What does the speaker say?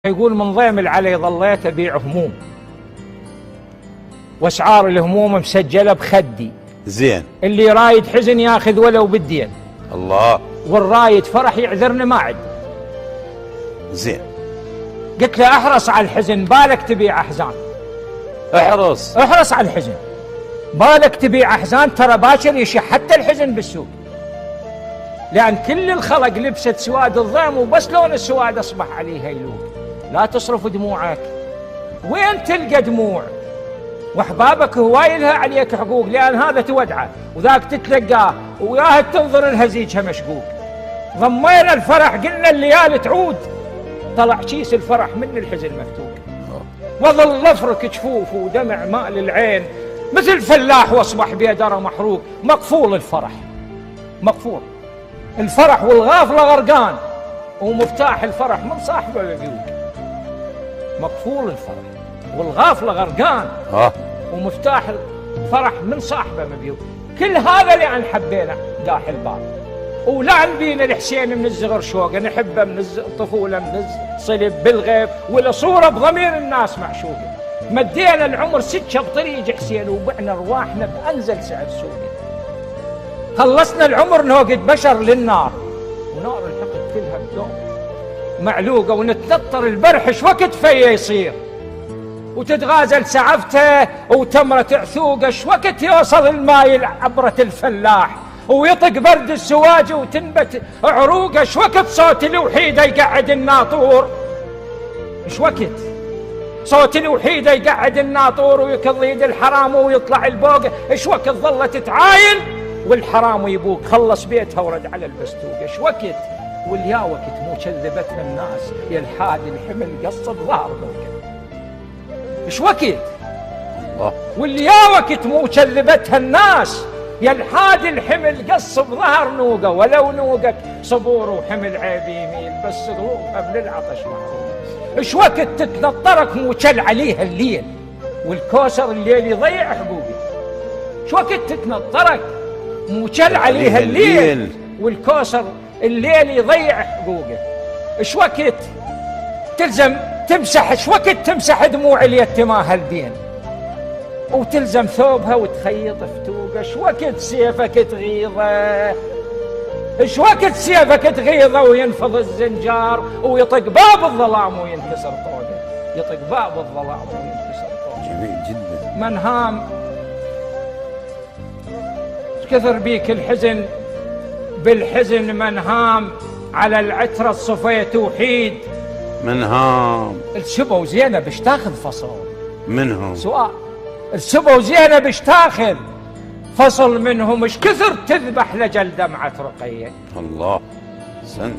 يقول من ضيم العلي ظليت أبيع هموم، واسعار الهموم مسجلة بخدي. زين. اللي رايد حزن ياخذ ولو بالدين. الله. والرايد فرح يعذرني ما عد. زين. قلت له احرص على الحزن، بالك تبيع احزان. احرص على الحزن، بالك تبيع احزان، ترى باكر يشح حتى الحزن بالسوق. لان كل الخلق لبست سواد الضيم، وبس لون السواد اصبح عليها يلوق. لا تصرف دموعك، وين تلقى دموع؟ واحبابك هواي لها عليك حقوق، لان هذا تودعه وذاك تتلقاه، وياها تنظر الهزيجها مشقوق. ضمينا الفرح قلنا الليالي تعود، طلع كيس الفرح من الحزن مفتوق. وظل افرك جفوف ودمع ماء العين، مثل فلاح واصبح بيدره محروق. مقفول الفرح، مقفول الفرح والغافله غرقان، ومفتاح الفرح من صاحبه العيوق. مقفول الفرح والغافله غرقان، ومفتاح الفرح من صاحبه مبيوت. كل هذا لأن حبينا داح الباب، ولعن بينا الحسين من الزغر شوقه، نحبه من الطفوله من الصلب بالغيب، ولا صوره بضمير الناس معشوقه. مدينا العمر سكه بطريق حسين، وبعنا ارواحنا بانزل سعر سوقه. خلصنا العمر نوقد بشر للنار، ونار الحقد كلها بدوم معلوقه، ونتنطر البرحش وقت فيه يصير، وتتغازل سعفته وتمرة عثوقه. شوقت يوصل الماي لعبرة الفلاح، ويطق برد السواج وتنبت عروقه. شوقت صوت الوحيدة يقعد الناطور، شوقت صوت الوحيدة يقعد الناطور، ويكض يد الحرام ويطلع البوقه. شوقت ظلت تعاين والحرام يبوق، خلص بيتها ورد على البستوقه. شوقت واليا وقت مو كذبتها الناس، يا الحادي الحمل قصب ظهر بوقه. ايش وقت واللي يا وقت مو كذبتها الناس، يا الحادي الحمل قص بظهر نوقه. ولو نوقك صبور وحمل عيب يميل، بس قلوبها من العطش محروق. ايش وقت تتنطرك مو كل عليها الليل، والكوسر الليل يضيع حقوقه. ايش وقت تتنطرك مو كل عليها الليل، والكوسر الليل يضيع حقوقه. ايش وقت تلزم تمسح، ايش وقت تمسح دموع اليتيمة البين، وتلزم ثوبها وتخيط فتوقه. ايش وقت سيفك تغيظه، ايش وقت سيفك تغيظه، وينفض الزنجار ويطق باب الظلام وينكسر طوقه. يطق باب الظلام وينكسر طوقه. جميل جدا. من هام كثر بيك الحزن، بالحزن من هام، على العترة الصفيت وحيد. من هام السبا وزينب ايش تاخذ فصل منهم؟ سؤال، السبا وزينب ايش تاخذ فصل منهم؟ ايش كثر تذبح لجل دمعة رقية. الله. سن